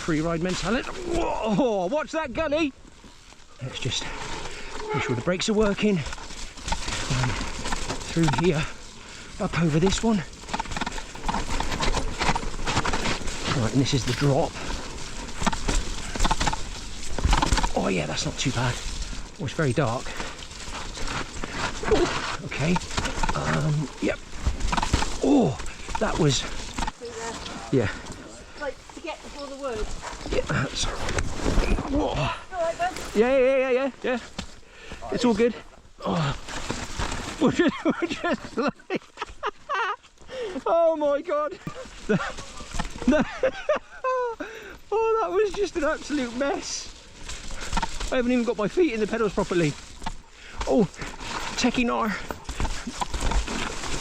pre-ride mentality. Whoa, watch that gully. Let's just make sure the brakes are working. Through here, up over this one. Right, and this is the drop. Oh yeah, that's not too bad. Oh, it's very dark. Oh, okay. Yep. Oh, that was. Yeah. Like to get before the woods. Yeah, that's. Whoa. All right, bud. Yeah. It's all good. Oh. We're just like. Oh my god. Oh, that was just an absolute mess. I haven't even got my feet in the pedals properly. Oh, techie gnar.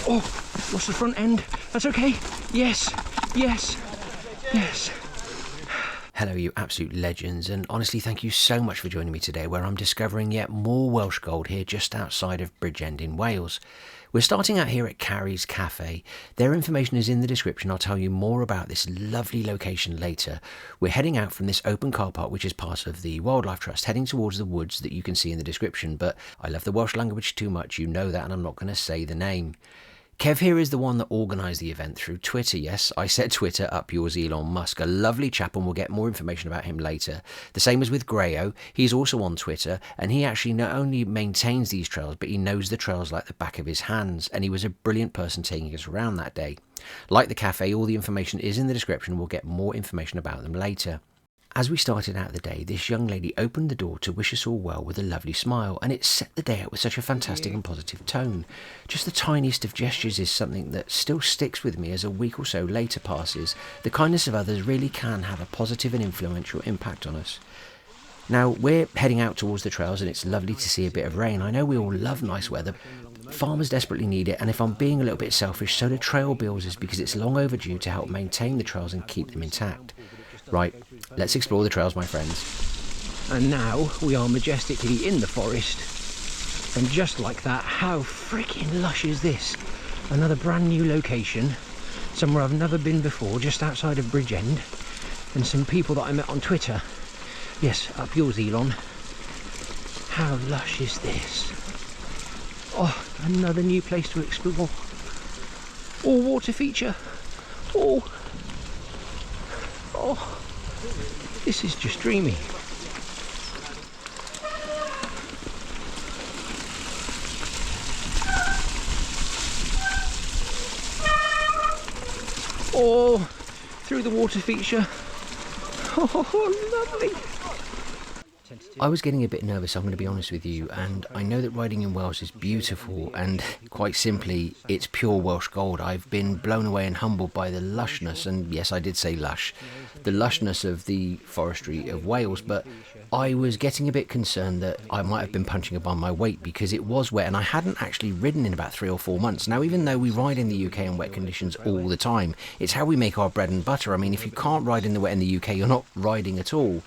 Oh, lost the front end. That's okay. Yes. Hello you absolute legends, and honestly thank you so much for joining me today where I'm discovering yet more Welsh gold here just outside of Bridgend in Wales. We're starting out here at Carrie's Cafe. Their information is in the description. I'll tell you more about this lovely location later. We're heading out from this open car park which is part of the Wildlife Trust, heading towards the woods that you can see in the description, but I love the Welsh language too much, you know that, and I'm not going to say the name. Kev here is the one that organised the event through Twitter. Yes, I said Twitter, up yours Elon Musk. A lovely chap, and we'll get more information about him later. The same as with Grayo. He's also on Twitter, and he actually not only maintains these trails, but he knows the trails like the back of his hands, and he was a brilliant person taking us around that day. Like the cafe, all the information is in the description. We'll get more information about them later. As we started out the day, this young lady opened the door to wish us all well with a lovely smile, and it set the day out with such a fantastic and positive tone. Just the tiniest of gestures is something that still sticks with me as a week or so later passes. The kindness of others really can have a positive and influential impact on us. Now, we're heading out towards the trails, and it's lovely to see a bit of rain. I know we all love nice weather. Farmers desperately need it, and if I'm being a little bit selfish, so do trail builders, because it's long overdue to help maintain the trails and keep them intact. Right, let's explore the trails, my friends. And now we are majestically in the forest. And just like that, how freaking lush is this? Another brand new location, somewhere I've never been before, just outside of Bridgend. And some people that I met on Twitter. Yes, up yours, Elon. How lush is this? Oh, another new place to explore. Oh, water feature. Oh, this is just dreamy. Oh, through the water feature. Oh, lovely. I was getting a bit nervous, I'm going to be honest with you, and I know that riding in Wales is beautiful, and quite simply, it's pure Welsh gold. I've been blown away and humbled by the lushness, and yes, I did say lush, the lushness of the forestry of Wales, but I was getting a bit concerned that I might have been punching above my weight because it was wet, and I hadn't actually ridden in about 3 or 4 months. Now, even though we ride in the UK in wet conditions all the time, it's how we make our bread and butter. I mean, if you can't ride in the wet in the UK, you're not riding at all.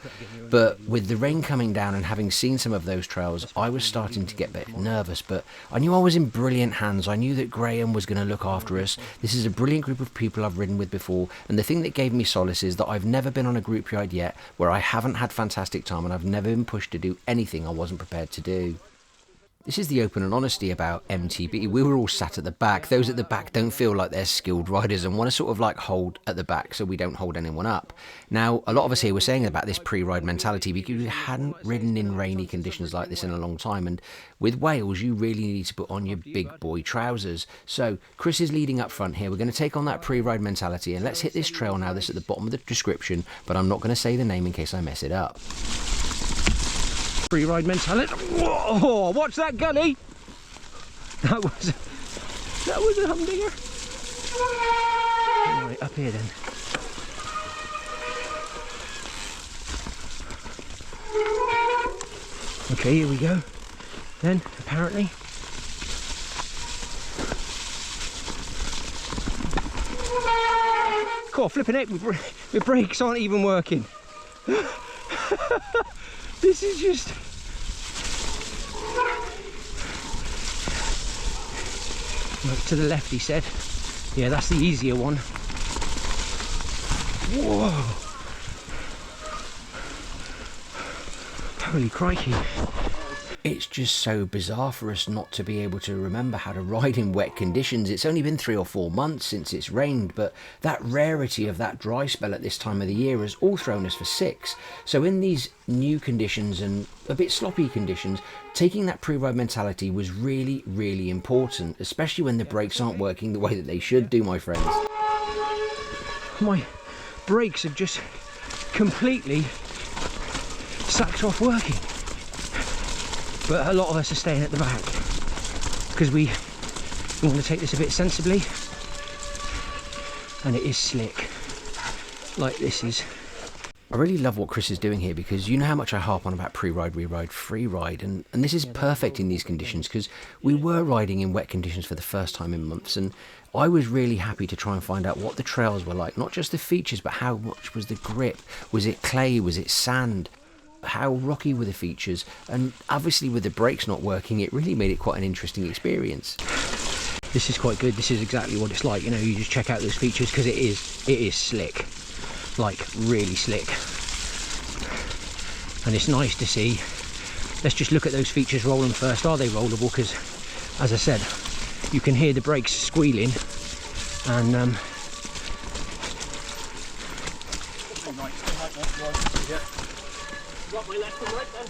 But with the rain coming down and having seen some of those trails, I was starting to get a bit nervous, but I knew I was in brilliant hands. I knew that Graham was going to look after us. This is a brilliant group of people I've ridden with before, and the thing that gave me solace is that I've never been on a group ride yet where I haven't had fantastic time, and I've never been pushed to do anything I wasn't prepared to do. This is the open and honesty about MTB. We were all sat at the back. Those at the back don't feel like they're skilled riders and want to sort of like hold at the back so we don't hold anyone up. Now, a lot of us here were saying about this pre-ride mentality because we hadn't ridden in rainy conditions like this in a long time, and with Wales you really need to put on your big boy trousers. So Chris is leading up front here. We're going to take on that pre-ride mentality, and let's hit this trail now. This is at the bottom of the description, but I'm not going to say the name in case I mess it up. Pre-ride mentality. Whoa, watch that gully. That was a humdinger. Right, up here then. Okay, here we go. Then, apparently. God, flipping it, my brakes aren't even working. This is just... Look to the left, he said. Yeah, that's the easier one. Whoa! Holy crikey. It's just so bizarre for us not to be able to remember how to ride in wet conditions. It's only been 3 or 4 months since it's rained, but that rarity of that dry spell at this time of the year has all thrown us for 6. So in these new conditions and a bit sloppy conditions, taking that pre-ride mentality was really, really important, especially when the brakes aren't working the way that they should do, my friends. My brakes have just completely sacked off working. But a lot of us are staying at the back because we want to take this a bit sensibly, and it is slick like this is. I really love what Chris is doing here, because you know how much I harp on about pre-ride, re-ride, free ride, and this is perfect in these conditions, because we were riding in wet conditions for the first time in months, and I was really happy to try and find out what the trails were like, not just the features, but how much was the grip, was it clay, was it sand, how rocky were the features, and obviously with the brakes not working, it really made it quite an interesting experience. This is quite good. This is exactly what it's like, you know, you just check out those features, because it is slick, like really slick, and it's nice to see. Let's just look at those features, roll them first. Are they rollable? Because as I said, you can hear the brakes squealing, and Got my left and right then.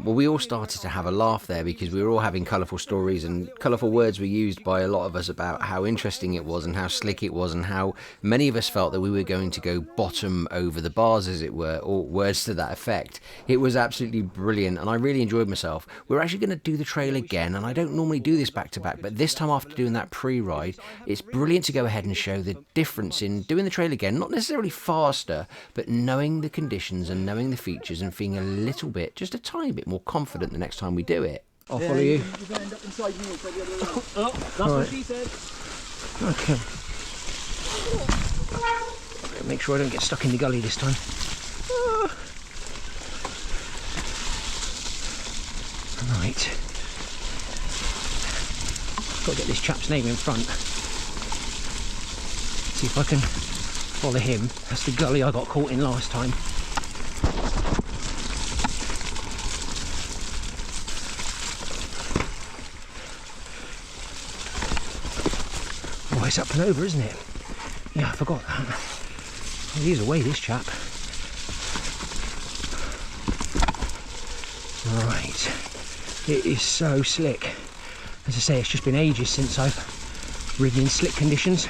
Well, we all started to have a laugh there, because we were all having colourful stories, and colourful words were used by a lot of us about how interesting it was and how slick it was, and how many of us felt that we were going to go bottom over the bars, as it were, or words to that effect. It was absolutely brilliant, and I really enjoyed myself. We're actually going to do the trail again, and I don't normally do this back to back, but this time after doing that pre-ride, it's brilliant to go ahead and show the difference in doing the trail again, not necessarily faster, but knowing the conditions and knowing the features and feeling a little bit, just a tiny bit more confident the next time we do it. I'll follow you. You're going to end up inside me instead of the other way around. Oh, that's Right. what she said. Okay. Make sure I don't get stuck in the gully this time. Right. Got to get this chap's name in front. See if I can follow him. That's the gully I got caught in last time. Oh, it's up and over, isn't it? Yeah, I forgot that. Oh, he's away, this chap. Right. It is so slick. As I say, it's just been ages since I've ridden in slick conditions.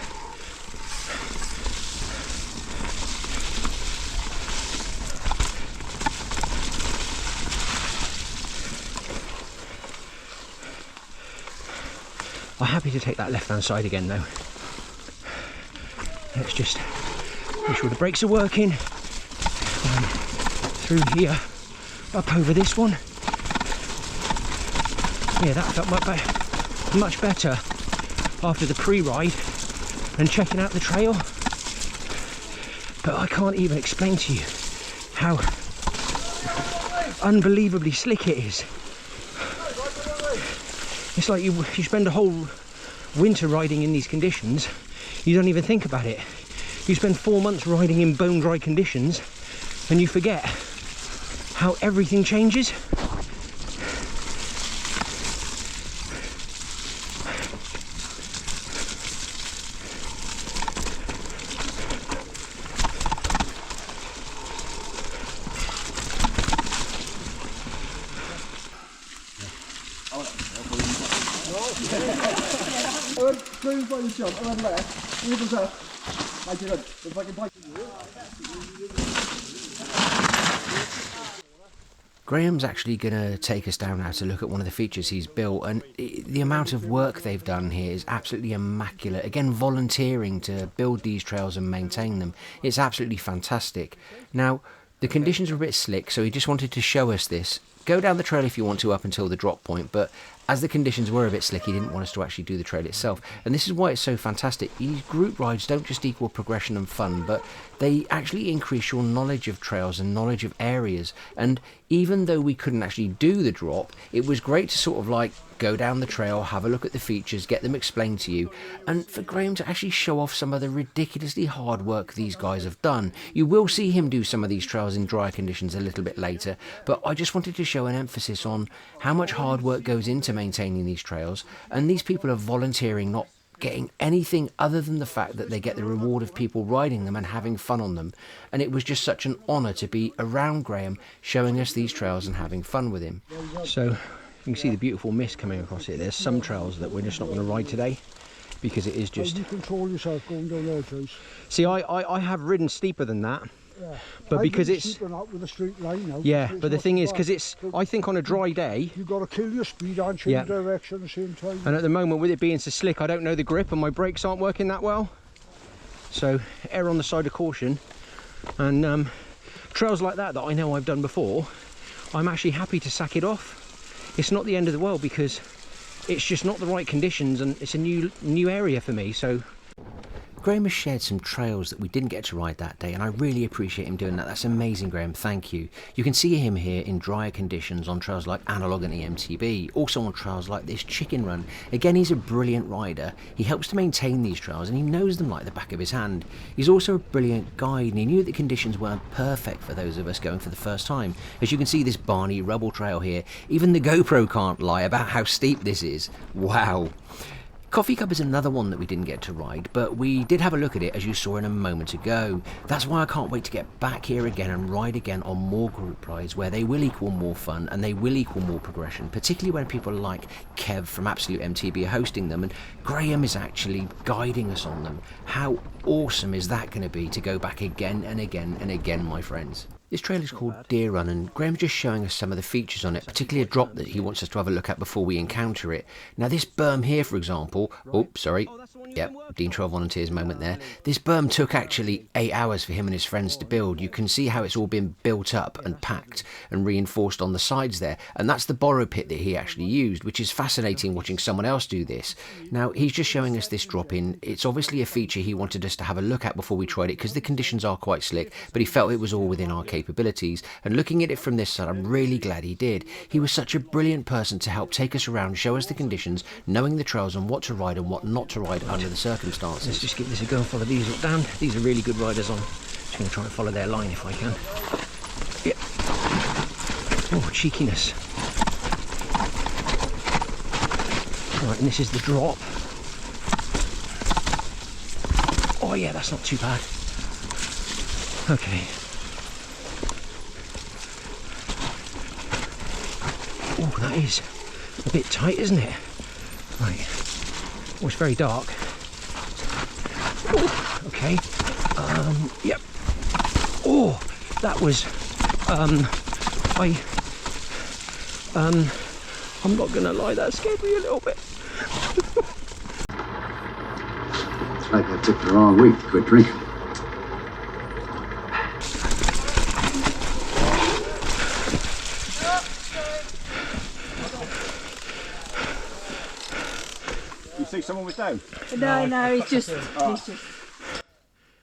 I'm happy to take that left-hand side again, though. Let's just make sure the brakes are working. Through here, up over this one. Yeah, that felt much better after the pre-ride and checking out the trail. But I can't even explain to you how unbelievably slick it is. It's like you spend a whole winter riding in these conditions, you don't even think about it. You spend 4 months riding in bone dry conditions and you forget how everything changes. Graham's actually going to take us down now to look at one of the features he's built, and the amount of work they've done here is absolutely immaculate. Again, volunteering to build these trails and maintain them. It's absolutely fantastic. Now, the conditions are a bit slick, so he just wanted to show us this. Go down the trail if you want to up until the drop point, but as the conditions were a bit slick, he didn't want us to actually do the trail itself. And this is why it's so fantastic. These group rides don't just equal progression and fun, but they actually increase your knowledge of trails and knowledge of areas. And even though we couldn't actually do the drop, it was great to sort of like go down the trail, have a look at the features, get them explained to you, and for Graham to actually show off some of the ridiculously hard work these guys have done. You will see him do some of these trails in drier conditions a little bit later, but I just wanted to show an emphasis on how much hard work goes into maintaining these trails, and these people are volunteering, not getting anything other than the fact that they get the reward of people riding them and having fun on them. And it was just such an honour to be around Graham, showing us these trails and having fun with him. So you can see the beautiful mist coming across it. There's some trails that we're just not going to ride today because it is just... How do you control yourself going down there, Trace? See, I have ridden steeper than that. Yeah. But because it's with a straight line now. yeah, but the thing is, because it's, I think on a dry day you've got to kill your speed and change direction at the same time. And at the moment, with it being so slick, I don't know the grip and my brakes aren't working that well. So err on the side of caution. And trails like that I know I've done before, I'm actually happy to sack it off. It's not the end of the world because it's just not the right conditions and it's a new area for me. So Graham has shared some trails that we didn't get to ride that day, and I really appreciate him doing that. That's amazing, Graham. Thank you. You can see him here in drier conditions on trails like Analog and the MTB, also on trails like this Chicken Run. Again, he's a brilliant rider. He helps to maintain these trails and he knows them like the back of his hand. He's also a brilliant guide, and he knew the conditions weren't perfect for those of us going for the first time. As you can see, this Barney rubble trail here, even the GoPro can't lie about how steep this is. Wow. Coffee Cup is another one that we didn't get to ride, but we did have a look at it, as you saw in a moment ago. That's why I can't wait to get back here again and ride again on more group rides where they will equal more fun and they will equal more progression, particularly when people like Kev from Absolute MTB are hosting them and Graham is actually guiding us on them. How awesome is that going to be to go back again and again and again, my friends? This trail is called Deer Run, and Graham's just showing us some of the features on it, particularly a drop that he wants us to have a look at before we encounter it. Now this berm here, for example, yep, Dean Trail Volunteers moment there. This berm took actually 8 hours for him and his friends to build. You can see how it's all been built up and packed and reinforced on the sides there, and that's the borrow pit that he actually used, which is fascinating watching someone else do this. Now he's just showing us this drop in. It's obviously a feature he wanted us to have a look at before we tried it because the conditions are quite slick, but he felt it was all within our capabilities, and looking at it from this side, I'm really glad he did. He was such a brilliant person to help take us around, show us the conditions, knowing the trails and what to ride and what not to ride under the circumstances. Let's just give this a go and follow these up down. These are really good riders on. Just going to try and follow their line if I can. Yep. Oh, cheekiness. Right, and this is the drop. Oh yeah, that's not too bad. Okay. Oh, that is a bit tight, isn't it? Right. Oh, it's very dark. Oh, okay. Yep. Oh, that was. I'm not gonna lie, that scared me a little bit. It's like I took the wrong week to quit drinking. You think someone was down? No, he's just.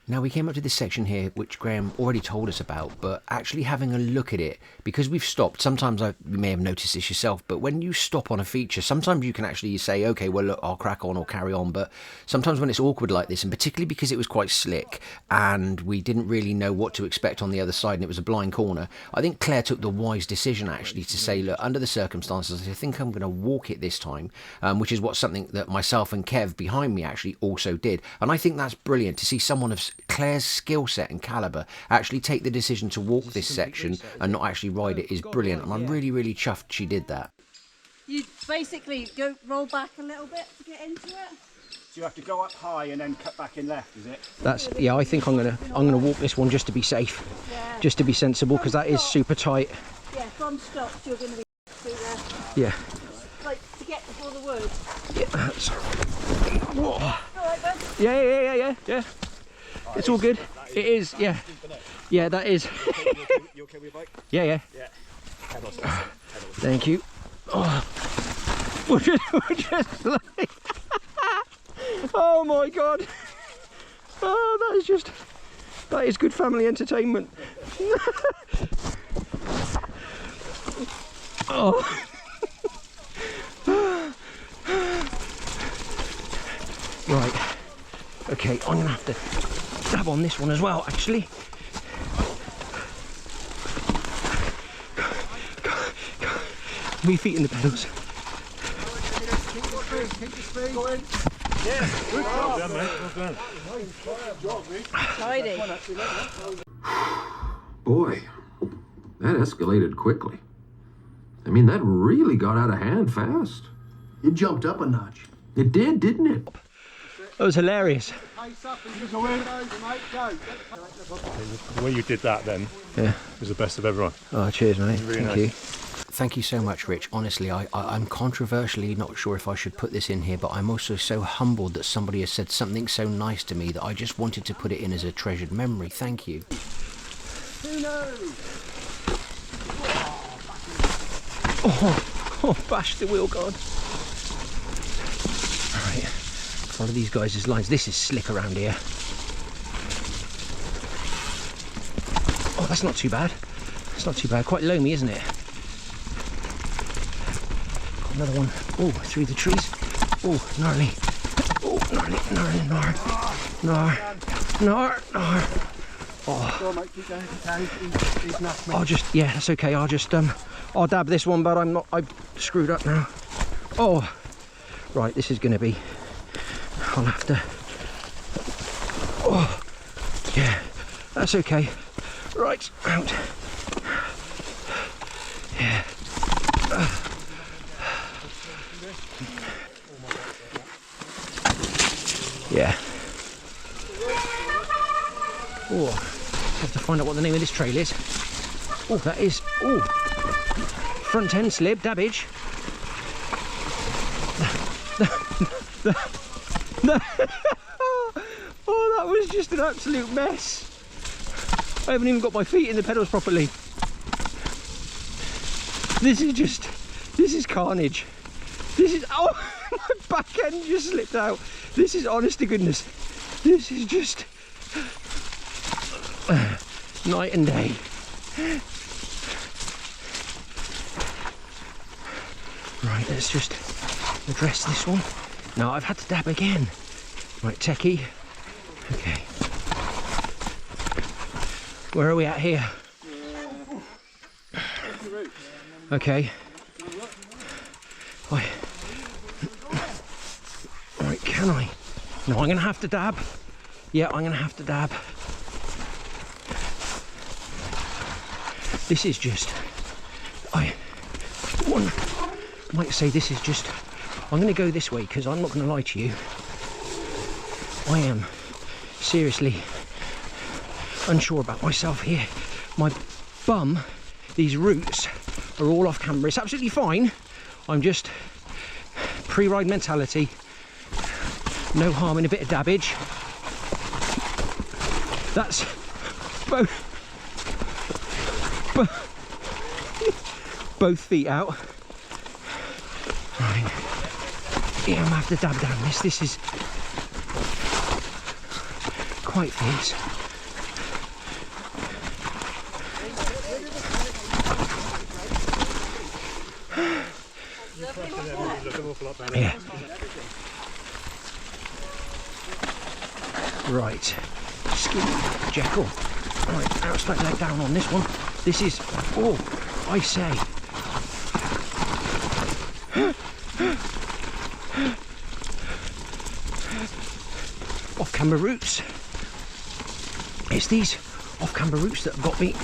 Now we came up to this section here which Graham already told us about, but actually having a look at it, because we've stopped, sometimes you may have noticed this yourself, but when you stop on a feature, sometimes you can actually say, okay, well look, I'll crack on or carry on, but sometimes when it's awkward like this, and particularly because it was quite slick and we didn't really know what to expect on the other side and it was a blind corner, I think Claire took the wise decision actually to say, look, under the circumstances, I think I'm going to walk it this time, which is something that myself and Kev behind me actually also did, and I think that's brilliant to see someone of Claire's skill set and calibre actually take the decision to walk this section and not actually ride it is brilliant, and I'm really chuffed she did that. You basically go roll back a little bit to get into it. So you have to go up high and then cut back in left, is it? That's, yeah, I think I'm gonna walk this one just to be safe, just to be sensible, because that is super tight. Yeah, from stops you're going to be through there. Yeah. Like to get before the woods. Yeah. That's... Whoa. All right, bud. Yeah. It's all good. It is, yeah. Yeah, that is. You okay with your bike? Yeah. Yeah. Thank you. Oh. We're just like, oh my god. Oh, that is good family entertainment. Oh. Right. Okay, I'm gonna have to dab on this one as well, actually. Me feet in the pedals. Yeah, well done, mate. Well done. Tidy. Boy, that escalated quickly. I mean, that really got out of hand fast. It jumped up a notch. It did, didn't it? That was hilarious. The way you did that then was the best of everyone. Oh, cheers, mate. Really Thank nice. you. Thank you so much, Rich. Honestly, I'm controversially not sure if I should put this in here, but I'm also so humbled that somebody has said something so nice to me that I just wanted to put it in as a treasured memory. Thank you. Oh, bash the wheel guard. Alright, follow these guys' lines. This is slick around here. Oh, that's not too bad. That's not too bad. Quite loamy, isn't it? Got another one. Oh, through the trees. Oh, gnarly. Oh, gnarly, gnarly, gnar. Oh. I'll just, yeah, that's okay. I'll just, I'll dab this one, but I screwed up now. Oh, right, this is going to be, I'll have to, oh, yeah, that's okay. Right, out. Yeah. Yeah. Oh, have to find out what the name of this trail is. Oh, that is, oh, front end slip, dabbage. Oh, that was just an absolute mess. I haven't even got my feet in the pedals properly. This is carnage. This is, oh, my back end just slipped out. This is, honest to goodness, this is just night and day. Right, let's just address this one. No, I've had to dab again. Right, techie. Okay. Where are we at here? Okay. Right, can I? No, I'm gonna have to dab. Yeah, I'm gonna have to dab. This is just, one might say this is just, I'm gonna go this way because I'm not gonna lie to you. I am seriously unsure about myself here. My bum, these roots are all off camber. It's absolutely fine. I'm just pre-ride mentality. No harm in a bit of dabbage. That's both feet out. Right. Yeah, I'm gonna have to dab down this. This is quite fierce. Yeah. Right. Skin Jekyll. Right, outside leg down on this one. This is, oh, I say. Off-camber roots. It's these off-camber roots that have got me.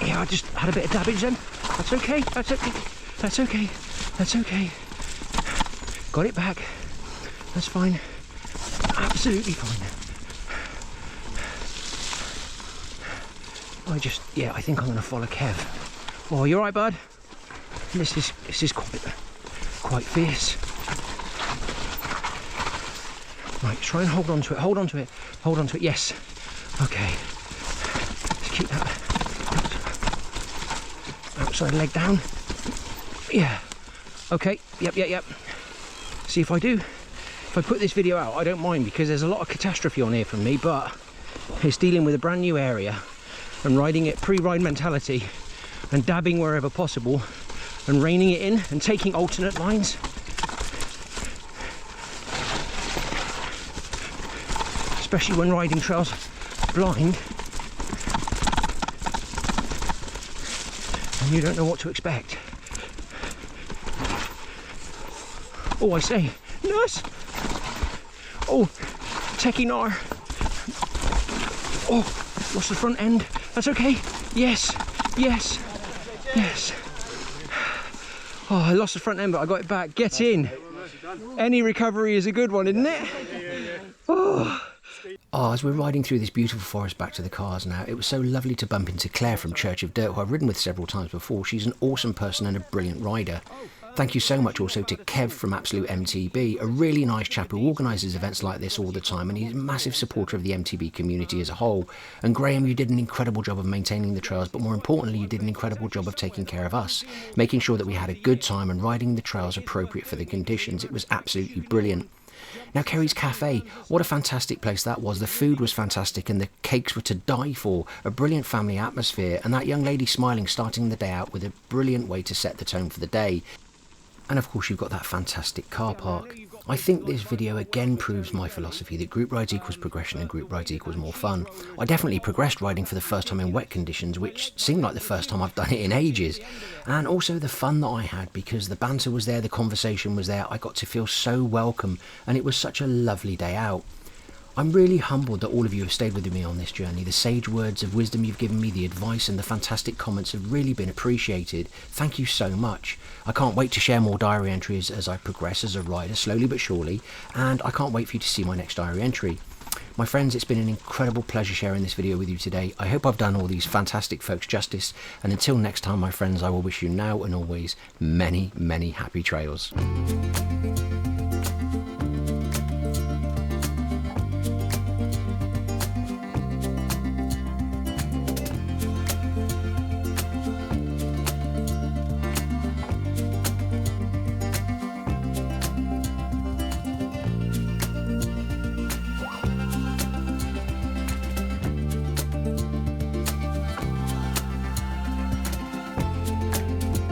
Yeah, I just had a bit of dabbage then. That's okay, that's okay, that's okay, that's okay. Got it back. That's fine. Absolutely fine. Yeah, I think I'm going to follow Kev. Oh, you alright, bud? This is quite fierce. Right, try and hold on to it, hold on to it, hold on to it, yes. Okay. Let's keep that outside leg down. Yeah. Okay, yep. See, if I put this video out, I don't mind, because there's a lot of catastrophe on here from me, but it's dealing with a brand new area and riding it pre-ride mentality and dabbing wherever possible and reining it in and taking alternate lines. Especially when riding trails blind and you don't know what to expect. Oh, I say, nurse! Oh, techie gnar. Oh, lost the front end. That's okay. Yes, yes, yes. Oh, I lost the front end, but I got it back. Get in. Any recovery is a good one, isn't it? Oh. Oh, as we're riding through this beautiful forest back to the cars now, it was so lovely to bump into Claire from Church of Dirt, who I've ridden with several times before. She's an awesome person and a brilliant rider. Thank you so much also to Kev from Absolute MTB, a really nice chap who organises events like this all the time, and he's a massive supporter of the MTB community as a whole. And Graham, you did an incredible job of maintaining the trails, but more importantly, you did an incredible job of taking care of us, making sure that we had a good time and riding the trails appropriate for the conditions. It was absolutely brilliant. Now, Kerry's Cafe, what a fantastic place that was. The food was fantastic and the cakes were to die for. A brilliant family atmosphere, and that young lady smiling, starting the day out with a brilliant way to set the tone for the day. And of course, you've got that fantastic car park. I think this video again proves my philosophy that group rides equals progression and group rides equals more fun. I definitely progressed riding for the first time in wet conditions, which seemed like the first time I've done it in ages. And also the fun that I had, because the banter was there, the conversation was there, I got to feel so welcome, and it was such a lovely day out. I'm really humbled that all of you have stayed with me on this journey. The sage words of wisdom you've given me, the advice and the fantastic comments have really been appreciated. Thank you so much. I can't wait to share more diary entries as I progress as a rider, slowly but surely, and I can't wait for you to see my next diary entry. My friends, it's been an incredible pleasure sharing this video with you today. I hope I've done all these fantastic folks justice, and until next time, my friends, I will wish you now and always many, many happy trails.